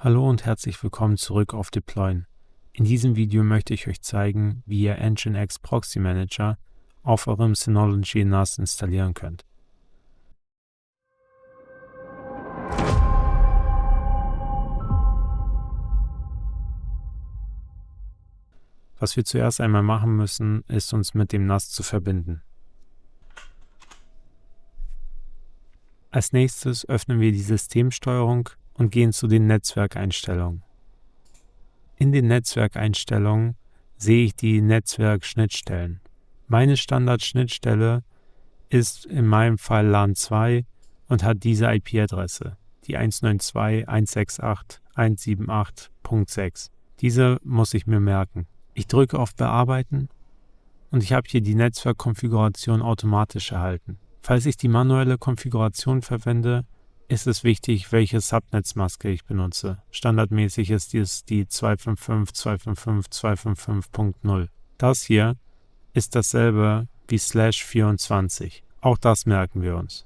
Hallo und herzlich willkommen zurück auf Deployen. In diesem Video möchte ich euch zeigen, wie ihr Nginx Proxy Manager auf eurem Synology NAS installieren könnt. Was wir zuerst einmal machen müssen, ist uns mit dem NAS zu verbinden. Als nächstes öffnen wir die Systemsteuerung und gehen zu den Netzwerkeinstellungen. In den Netzwerkeinstellungen sehe ich die Netzwerkschnittstellen. Meine Standardschnittstelle ist in meinem Fall LAN 2 und hat diese IP-Adresse, die 192.168.178.6. Diese muss ich mir merken. Ich drücke auf Bearbeiten und ich habe hier die Netzwerkkonfiguration automatisch erhalten. Falls ich die manuelle Konfiguration verwende, ist es wichtig, welche Subnetzmaske ich benutze. Standardmäßig ist dies die 255.255.255.0. Das hier ist dasselbe wie /24. Auch das merken wir uns.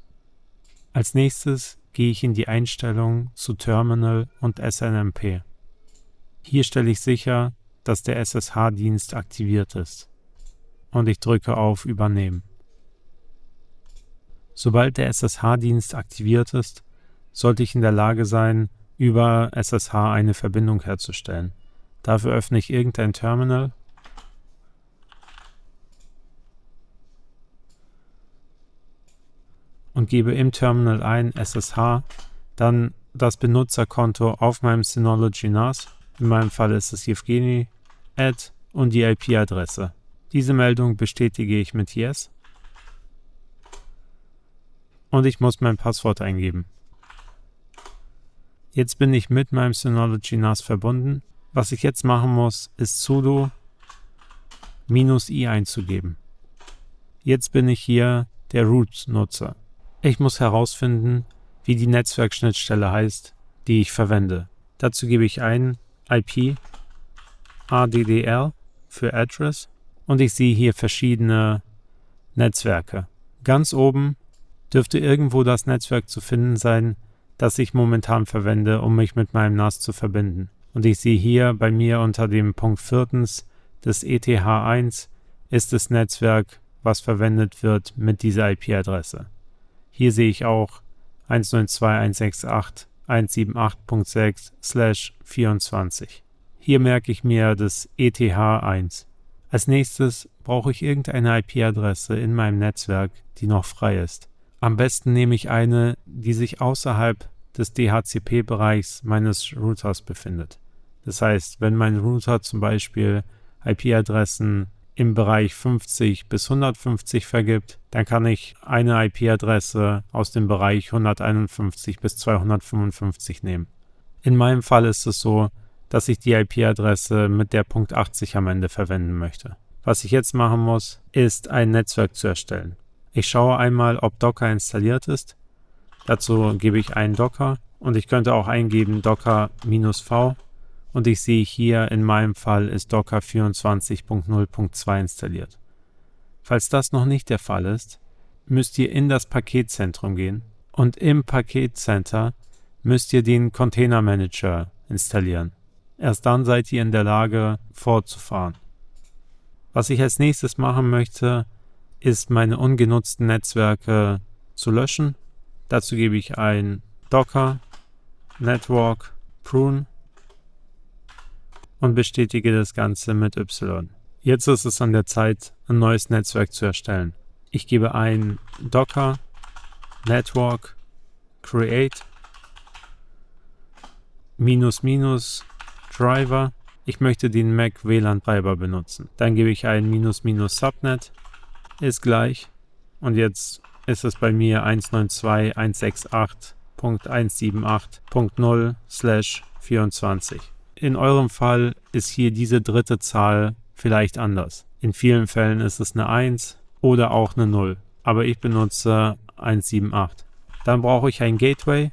Als nächstes gehe ich in die Einstellungen zu Terminal und SNMP. Hier stelle ich sicher, dass der SSH-Dienst aktiviert ist. Und ich drücke auf Übernehmen. Sobald der SSH-Dienst aktiviert ist, sollte ich in der Lage sein, über SSH eine Verbindung herzustellen. Dafür öffne ich irgendein Terminal und gebe im Terminal ein SSH, dann das Benutzerkonto auf meinem Synology NAS, in meinem Fall ist es Evgeny, Add und die IP-Adresse. Diese Meldung bestätige ich mit Yes und ich muss mein Passwort eingeben. Jetzt bin ich mit meinem Synology NAS verbunden. Was ich jetzt machen muss, ist sudo -i einzugeben. Jetzt bin ich hier der Root-Nutzer. Ich muss herausfinden, wie die Netzwerkschnittstelle heißt, die ich verwende. Dazu gebe ich ein IP ADDR für Address und ich sehe hier verschiedene Netzwerke. Ganz oben dürfte irgendwo das Netzwerk zu finden sein, das ich momentan verwende, um mich mit meinem NAS zu verbinden. Und ich sehe hier bei mir unter dem Punkt 4. des ETH1 ist das Netzwerk, was verwendet wird mit dieser IP-Adresse. Hier sehe ich auch 192.168.178.6/24. Hier merke ich mir das ETH1. Als nächstes brauche ich irgendeine IP-Adresse in meinem Netzwerk, die noch frei ist. Am besten nehme ich eine, die sich außerhalb des DHCP-Bereichs meines Routers befindet. Das heißt, wenn mein Router zum Beispiel IP-Adressen im Bereich 50 bis 150 vergibt, dann kann ich eine IP-Adresse aus dem Bereich 151 bis 255 nehmen. In meinem Fall ist es so, dass ich die IP-Adresse mit der Punkt 80 am Ende verwenden möchte. Was ich jetzt machen muss, ist ein Netzwerk zu erstellen. Ich schaue einmal, ob Docker installiert ist. Dazu gebe ich einen Docker und ich könnte auch eingeben Docker-V und ich sehe hier, in meinem Fall ist Docker 24.0.2 installiert. Falls das noch nicht der Fall ist, müsst ihr in das Paketzentrum gehen und im Paketcenter müsst ihr den Container Manager installieren. Erst dann seid ihr in der Lage, fortzufahren. Was ich als nächstes machen möchte, ist meine ungenutzten Netzwerke zu löschen. Dazu gebe ich ein Docker network prune und bestätige das Ganze mit Y. Jetzt ist es an der Zeit, ein neues Netzwerk zu erstellen. Ich gebe ein Docker network create --driver. Ich möchte den Mac WLAN Treiber benutzen. Dann gebe ich ein --subnet ist gleich und jetzt ist es bei mir 192.168.178.0/24. In eurem Fall ist hier diese dritte Zahl vielleicht anders. In vielen Fällen ist es eine 1 oder auch eine 0, aber ich benutze 178. Dann brauche ich ein Gateway,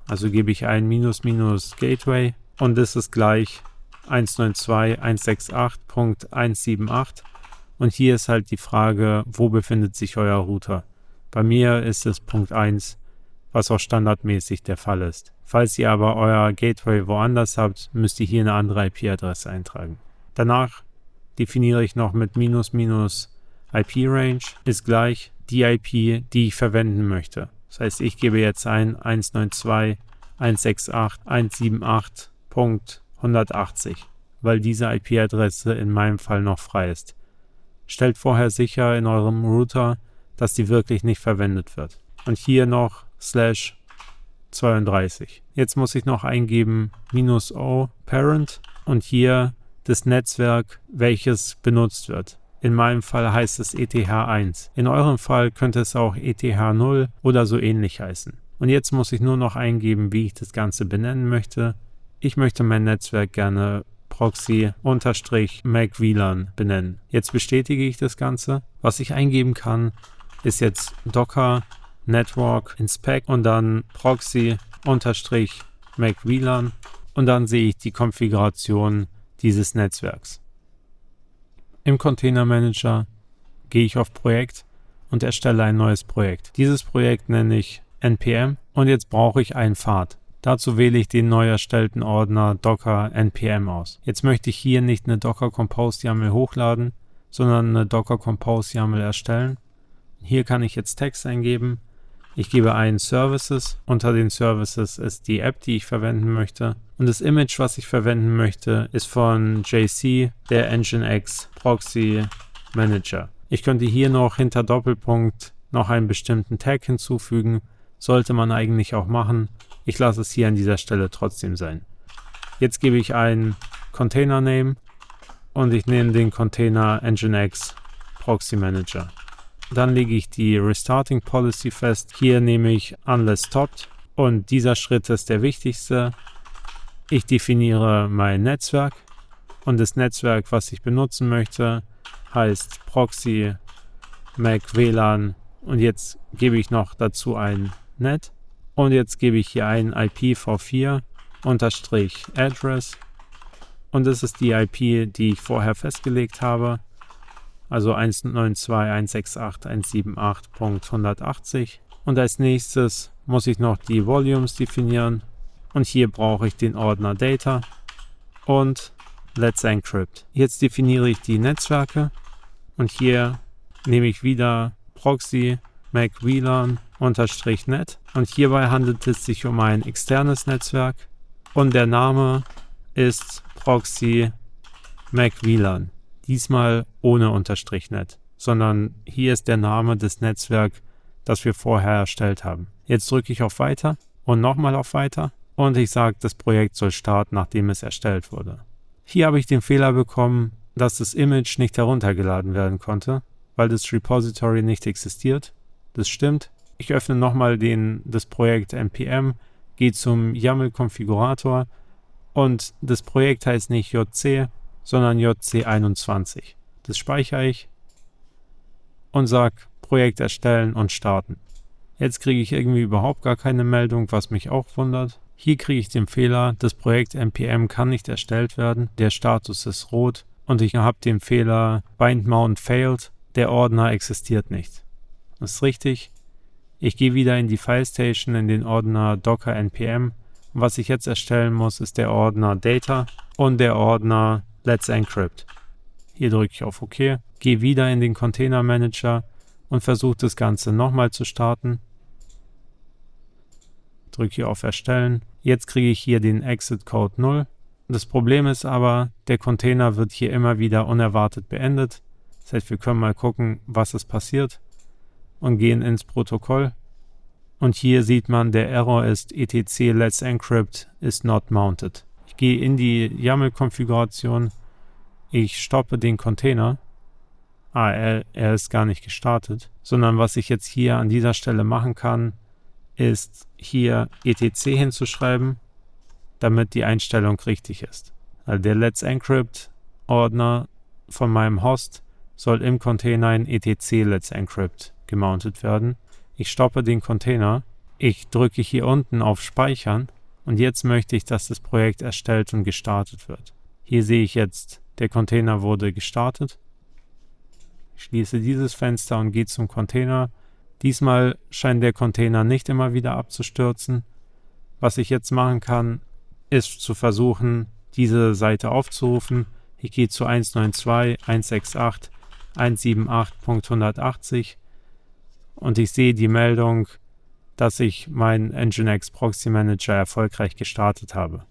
also gebe ich ein --Gateway und es ist gleich 192.168.178. Und hier ist halt die Frage, wo befindet sich euer Router? Bei mir ist es Punkt 1, was auch standardmäßig der Fall ist. Falls ihr aber euer Gateway woanders habt, müsst ihr hier eine andere IP-Adresse eintragen. Danach definiere ich noch mit --IP-Range ist gleich die IP, die ich verwenden möchte. Das heißt, ich gebe jetzt ein 192.168.178.180, weil diese IP-Adresse in meinem Fall noch frei ist. Stellt vorher sicher in eurem Router, dass die wirklich nicht verwendet wird. Und hier noch /32. Jetzt muss ich noch eingeben -o parent und hier das Netzwerk, welches benutzt wird. In meinem Fall heißt es ETH1. In eurem Fall könnte es auch ETH0 oder so ähnlich heißen. Und jetzt muss ich nur noch eingeben, wie ich das Ganze benennen möchte. Ich möchte mein Netzwerk gerne Proxy-MacWLAN benennen. Jetzt bestätige ich das Ganze. Was ich eingeben kann, ist jetzt Docker Network Inspect und dann Proxy-MacWLAN und dann sehe ich die Konfiguration dieses Netzwerks. Im Container Manager gehe ich auf Projekt und erstelle ein neues Projekt. Dieses Projekt nenne ich npm und jetzt brauche ich einen Pfad. Dazu wähle ich den neu erstellten Ordner Docker npm aus. Jetzt möchte ich hier nicht eine Docker Compose YAML hochladen, sondern eine Docker Compose YAML erstellen. Hier kann ich jetzt Text eingeben. Ich gebe ein Services. Unter den Services ist die App, die ich verwenden möchte. Und das Image, was ich verwenden möchte, ist von JC, der Nginx Proxy Manager. Ich könnte hier noch hinter Doppelpunkt noch einen bestimmten Tag hinzufügen. Sollte man eigentlich auch machen. Ich lasse es hier an dieser Stelle trotzdem sein. Jetzt gebe ich einen Container Name und ich nehme den Container Nginx Proxy Manager. Dann lege ich die Restarting Policy fest. Hier nehme ich Unless Stopped und dieser Schritt ist der wichtigste. Ich definiere mein Netzwerk und das Netzwerk, was ich benutzen möchte, heißt Proxy MacWLAN und jetzt gebe ich noch dazu ein Net und jetzt gebe ich hier ein IPv4-Address und das ist die IP, die ich vorher festgelegt habe. Also 192.168.178.180 und als nächstes muss ich noch die Volumes definieren und hier brauche ich den Ordner Data und Let's Encrypt. Jetzt definiere ich die Netzwerke und hier nehme ich wieder Proxy MacWLAN-net und hierbei handelt es sich um ein externes Netzwerk und der Name ist Proxy MacWLAN. Diesmal ohne -net, sondern hier ist der Name des Netzwerks, das wir vorher erstellt haben. Jetzt drücke ich auf Weiter und nochmal auf Weiter und ich sage, das Projekt soll starten, nachdem es erstellt wurde. Hier habe ich den Fehler bekommen, dass das Image nicht heruntergeladen werden konnte, weil das Repository nicht existiert. Das stimmt. Ich öffne nochmal das Projekt npm, gehe zum YAML-Konfigurator und das Projekt heißt nicht JC, sondern JC21. Das speichere ich und sage Projekt erstellen und starten. Jetzt kriege ich irgendwie überhaupt gar keine Meldung, was mich auch wundert. Hier kriege ich den Fehler, das Projekt npm kann nicht erstellt werden, der Status ist rot und ich habe den Fehler Bind Mount failed, der Ordner existiert nicht. Das ist richtig. Ich gehe wieder in die Filestation in den Ordner Docker npm. Und was ich jetzt erstellen muss, ist der Ordner Data und der Ordner Let's Encrypt. Hier drücke ich auf OK, gehe wieder in den Container Manager und versuche das Ganze nochmal zu starten. Drücke hier auf Erstellen. Jetzt kriege ich hier den Exit Code 0. Das Problem ist aber, der Container wird hier immer wieder unerwartet beendet. Das heißt, wir können mal gucken, was ist passiert und gehen ins Protokoll. Und hier sieht man, der Error ist etc Let's Encrypt is not mounted. Ich gehe in die YAML-Konfiguration, ich stoppe den Container. Er ist gar nicht gestartet, sondern was ich jetzt hier an dieser Stelle machen kann, ist hier etc hinzuschreiben, damit die Einstellung richtig ist. Also der Let's Encrypt Ordner von meinem Host soll im Container in etc Let's Encrypt gemountet werden. Ich stoppe den Container, ich drücke hier unten auf Speichern und jetzt möchte ich, dass das Projekt erstellt und gestartet wird. Hier sehe ich jetzt, der Container wurde gestartet. Ich schließe dieses Fenster und gehe zum Container. Diesmal scheint der Container nicht immer wieder abzustürzen. Was ich jetzt machen kann, ist zu versuchen, diese Seite aufzurufen. Ich gehe zu 192.168.178.180 und ich sehe die Meldung, dass ich meinen Nginx Proxy Manager erfolgreich gestartet habe.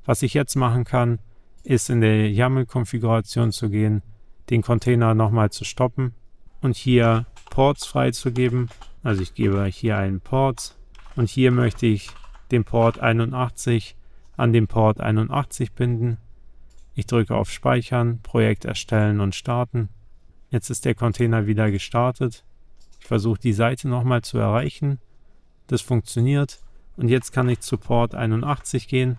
Was ich jetzt machen kann, ist in der YAML-Konfiguration zu gehen, den Container nochmal zu stoppen und hier Ports freizugeben. Also ich gebe hier einen Port und hier möchte ich den Port 81 an den Port 81 binden. Ich drücke auf Speichern, Projekt erstellen und starten. Jetzt ist der Container wieder gestartet. Ich versuche die Seite nochmal zu erreichen. Das funktioniert und jetzt kann ich zu Port 81 gehen.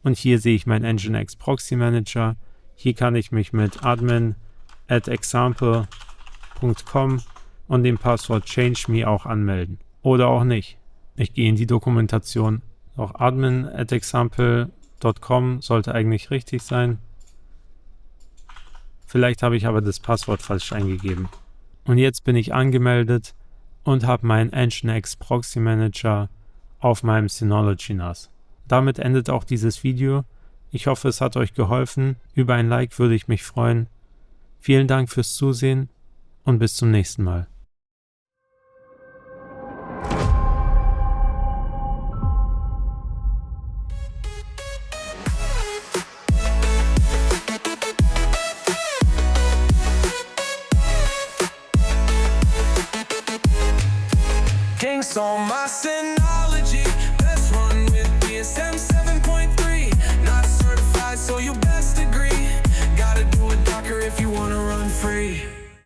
Und hier sehe ich meinen Nginx Proxy Manager. Hier kann ich mich mit admin@example.com und dem Passwort ChangeMe auch anmelden. Oder auch nicht. Ich gehe in die Dokumentation. Auch admin@example.com sollte eigentlich richtig sein. Vielleicht habe ich aber das Passwort falsch eingegeben. Und jetzt bin ich angemeldet und habe meinen Nginx Proxy Manager auf meinem Synology NAS. Damit endet auch dieses Video. Ich hoffe, es hat euch geholfen. Über ein Like würde ich mich freuen. Vielen Dank fürs Zusehen und bis zum nächsten Mal. Kings on my sin.